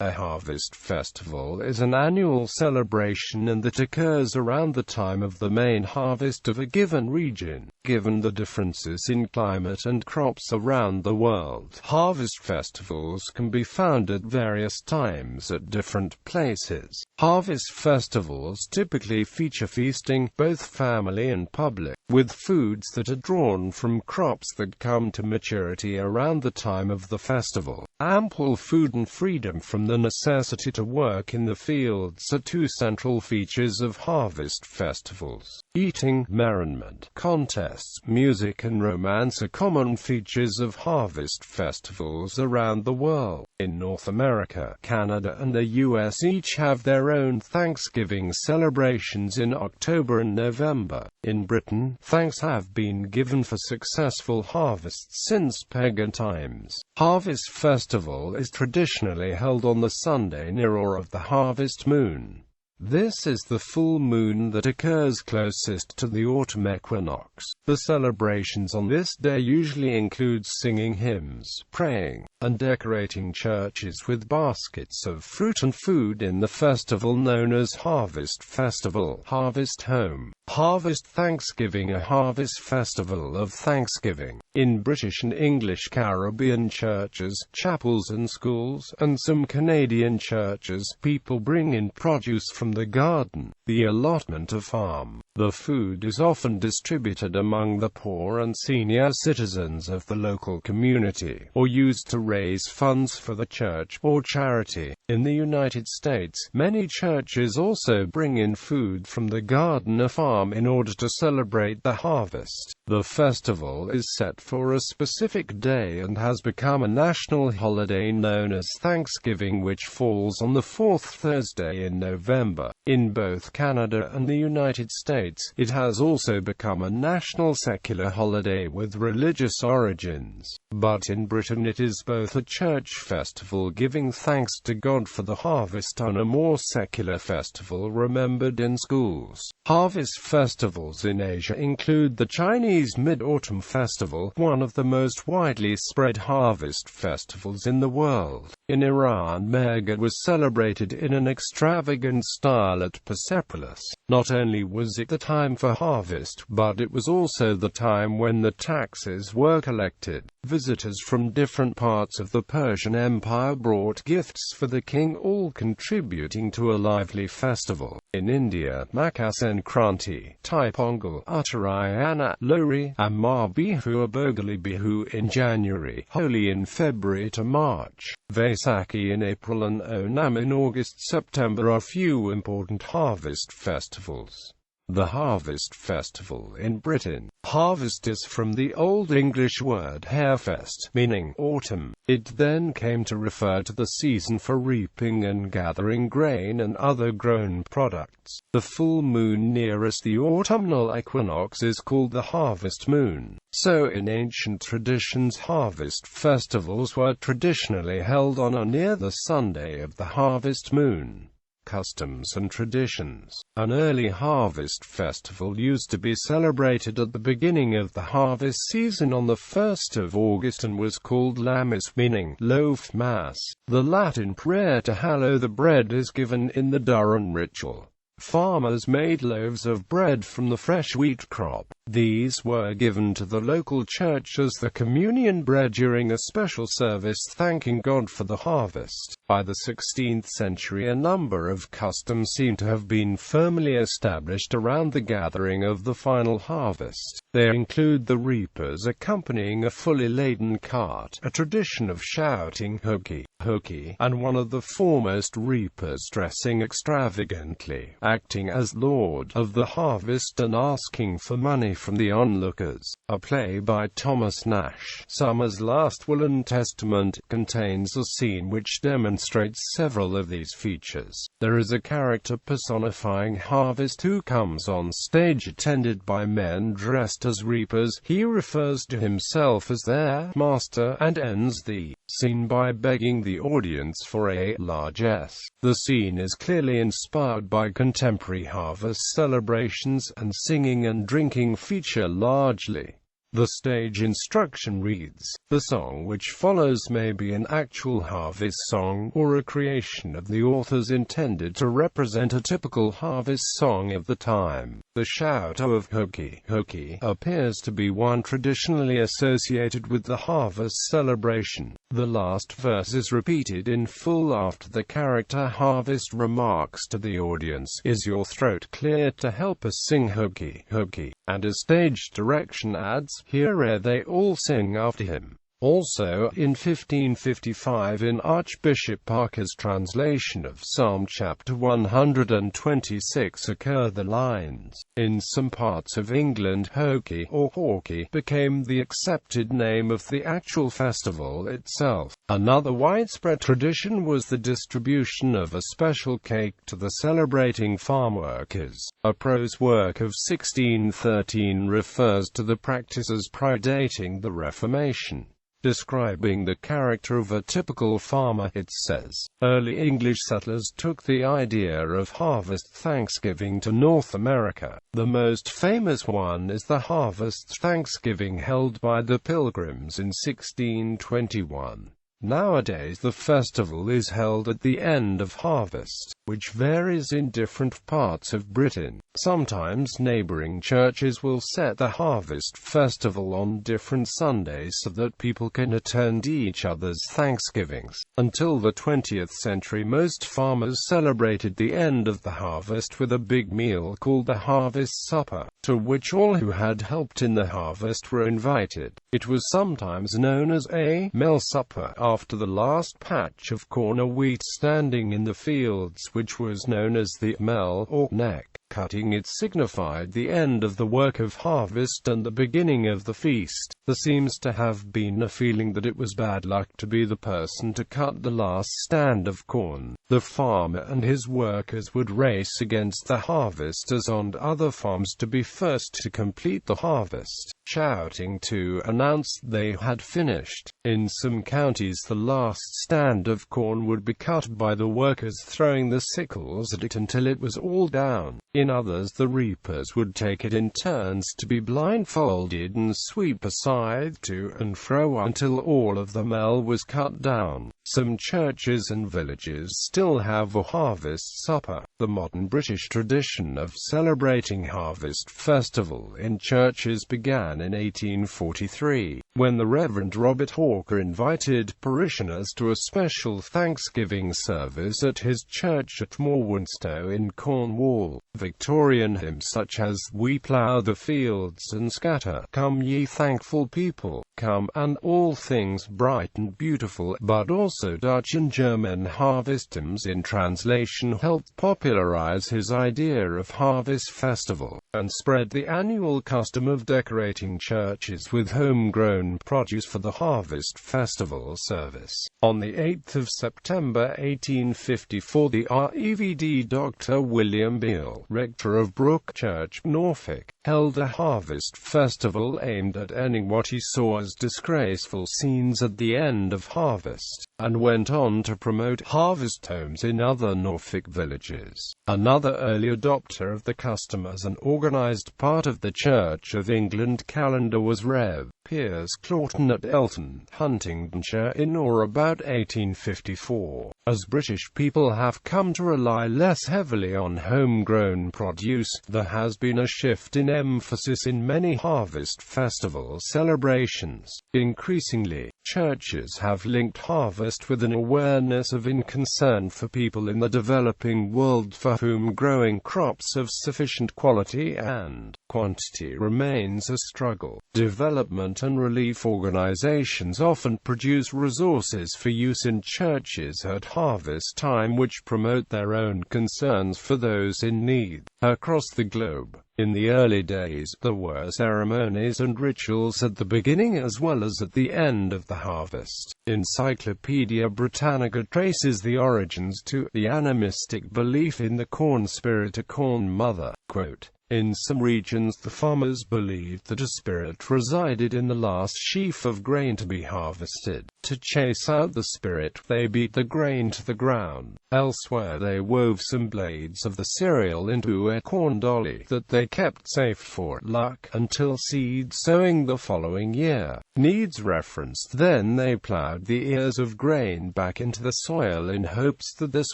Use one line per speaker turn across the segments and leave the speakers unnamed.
A harvest festival is an annual celebration and that occurs around the time of the main harvest of a given region. Given the differences in climate and crops around the world, harvest festivals can be found at various times at different places. Harvest festivals typically feature feasting, both family and public, with foods that are drawn from crops that come to maturity around the time of the festival. Ample food and freedom from the necessity to work in the fields are two central features of harvest festivals. Eating, merriment, contests, music and romance are common features of harvest festivals around the world. In North America, Canada and the US each have their own Thanksgiving celebrations in October and November. In Britain, thanks have been given for successful harvests since pagan times. Harvest festival is traditionally held on the Sunday near or of the harvest moon. This is the full moon that occurs closest to the autumn equinox. The celebrations on this day usually include singing hymns, praying, and decorating churches with baskets of fruit and food in the festival known as Harvest Festival. Harvest Home. Harvest Thanksgiving. A harvest festival of Thanksgiving. In British and English Caribbean churches, chapels and schools, and some Canadian churches, people bring in produce from the garden, the allotment of farm. The food is often distributed among the poor and senior citizens of the local community, or used to raise funds for the church or charity. In the United States, many churches also bring in food from the garden or farm in order to celebrate the harvest. The festival is set for a specific day and has become a national holiday known as Thanksgiving, which falls on the fourth Thursday in November. In both Canada and the United States, it has also become a national secular holiday with religious origins. But in Britain it is both a church festival giving thanks to God for the harvest and a more secular festival remembered in schools. Harvest festivals in Asia include the Chinese Mid-Autumn Festival, one of the most widely spread harvest festivals in the world. In Iran, Margad was celebrated in an extravagant style at Persepolis. Not only was it the time for harvest, but it was also the time when the taxes were collected. Visitors from different parts of the Persian Empire brought gifts for the king, all contributing to a lively festival. In India, Makar Sankranti, Thai Pongal, Uttarayana, Lohri, Amar Bihu or Bhogali Bihu in January, Holi in February to March, Vaisakhi in April and Onam in August-September are few important harvest festivals. The Harvest Festival in Britain. Harvest is from the Old English word harfest, meaning autumn. It then came to refer to the season for reaping and gathering grain and other grown products. The full moon nearest the autumnal equinox is called the harvest moon. So in ancient traditions, harvest festivals were traditionally held on or near the Sunday of the harvest moon. Customs and traditions. An early harvest festival used to be celebrated at the beginning of the harvest season on the 1st of August and was called Lammas, meaning loaf mass. The Latin prayer to hallow the bread is given in the Durham ritual. Farmers made loaves of bread from the fresh wheat crop. These were given to the local church as the communion bread during a special service thanking God for the harvest. By the 16th century, a number of customs seem to have been firmly established around the gathering of the final harvest. They include the reapers accompanying a fully laden cart, a tradition of shouting hooky, hooky, and one of the foremost reapers dressing extravagantly, acting as lord of the harvest and asking for money from the onlookers. A play by Thomas Nash, Summer's Last Will and Testament, contains a scene which demonstrates several of these features. There is a character personifying harvest who comes on stage attended by men dressed as reapers. He refers to himself as their master and ends the scene by begging the audience for a largesse. The scene is clearly inspired by contemporary harvest celebrations, and singing and drinking feature largely. The stage instruction reads, "The song which follows may be an actual harvest song, or a creation of the authors intended to represent a typical harvest song of the time." The shout of "Hooky, hooky" appears to be one traditionally associated with the harvest celebration. The last verse is repeated in full after the character Harvest remarks to the audience, "Is your throat clear to help us sing hooky, hooky?" And a stage direction adds, "Here they all sing after him." Also, in 1555 in Archbishop Parker's translation of Psalm chapter 126 occur the lines, "In some parts of England hokey or hawky became the accepted name of the actual festival itself." Another widespread tradition was the distribution of a special cake to the celebrating farm workers. A prose work of 1613 refers to the practice as predating the Reformation. Describing the character of a typical farmer, it says, "Early English settlers took the idea of harvest Thanksgiving to North America. The most famous one is the Harvest Thanksgiving held by the Pilgrims in 1621. Nowadays the festival is held at the end of harvest, which varies in different parts of Britain. Sometimes neighboring churches will set the harvest festival on different Sundays so that people can attend each other's Thanksgivings. Until the 20th century, most farmers celebrated the end of the harvest with a big meal called the Harvest Supper, to which all who had helped in the harvest were invited. It was sometimes known as a Mel Supper, after the last patch of corn or wheat standing in the fields, which was known as the mel or neck. Cutting it signified the end of the work of harvest and the beginning of the feast. There seems to have been a feeling that it was bad luck to be the person to cut the last stand of corn. The farmer and his workers would race against the harvesters on other farms to be first to complete the harvest, shouting to announce they had finished. In some counties, the last stand of corn would be cut by the workers throwing the sickles at it until it was all down. In others, the reapers would take it in turns to be blindfolded and sweep a scythe to and fro until all of the mel was cut down. Some churches and villages still have a harvest supper. The modern British tradition of celebrating harvest festival in churches began in 1843, when the Reverend Robert Hawker invited parishioners to a special Thanksgiving service at his church at Morwenstow in Cornwall. Victorian hymns such as "We plough the fields and scatter, come ye thankful people, come," and "All things bright and beautiful," but also Dutch and German harvest hymns in translation helped popularize his idea of harvest festival, and spread the annual custom of decorating churches with homegrown produce for the harvest festival service. On the 8th of September 1854, the Rev. Dr. William Beale, rector of Brook Church, Norfolk, held a harvest festival aimed at ending what he saw as disgraceful scenes at the end of harvest, and went on to promote harvest homes in other Norfolk villages. Another early adopter of the custom as an organized part of the Church of England calendar was Rev. Piers Claughton at Elton, Huntingdonshire in or about 1854. As British people have come to rely less heavily on homegrown produce, there has been a shift in emphasis in many harvest festival celebrations. Increasingly, churches have linked harvest with an awareness of concern for people in the developing world for whom growing crops of sufficient quality and quantity remains a struggle. Development and relief organizations often produce resources for use in churches at harvest time which promote their own concerns for those in need. Across the globe, in the early days, there were ceremonies and rituals at the beginning as well as at the end of the harvest. Encyclopedia Britannica traces the origins to the animistic belief in the corn spirit, a corn mother. Quote, In some regions the farmers believed that a spirit resided in the last sheaf of grain to be harvested. To chase out the spirit, they beat the grain to the ground. Elsewhere they wove some blades of the cereal into a corn dolly that they kept safe for luck until seed sowing the following year needs referenced. Then they plowed the ears of grain back into the soil in hopes that this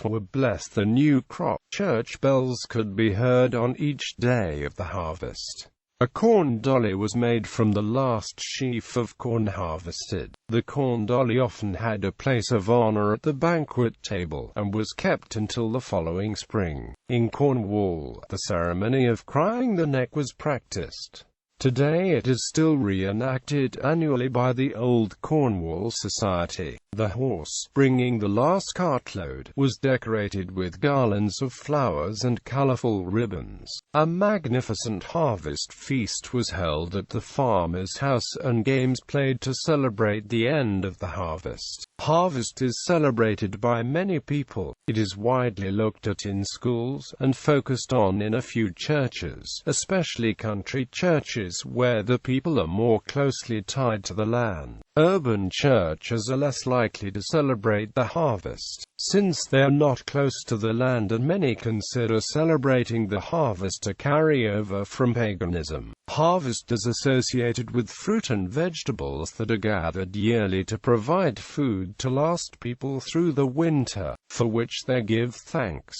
would bless the new crop. Church bells could be heard on each day of the harvest. A corn dolly was made from the last sheaf of corn harvested. The corn dolly often had a place of honor at the banquet table, and was kept until the following spring. In Cornwall, the ceremony of crying the neck was practiced. Today it is still reenacted annually by the Old Cornwall Society. The horse, bringing the last cartload, was decorated with garlands of flowers and colorful ribbons. A magnificent harvest feast was held at the farmer's house and games played to celebrate the end of the harvest. Harvest is celebrated by many people. It is widely looked at in schools, and focused on in a few churches, especially country churches where the people are more closely tied to the land. Urban churches are less likely to celebrate the harvest, since they are not close to the land, and many consider celebrating the harvest a carryover from paganism. Harvest is associated with fruit and vegetables that are gathered yearly to provide food to last people through the winter, for which they give thanks.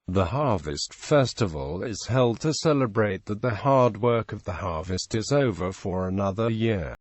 The Harvest Festival is held to celebrate that the hard work of the harvest is over for another year.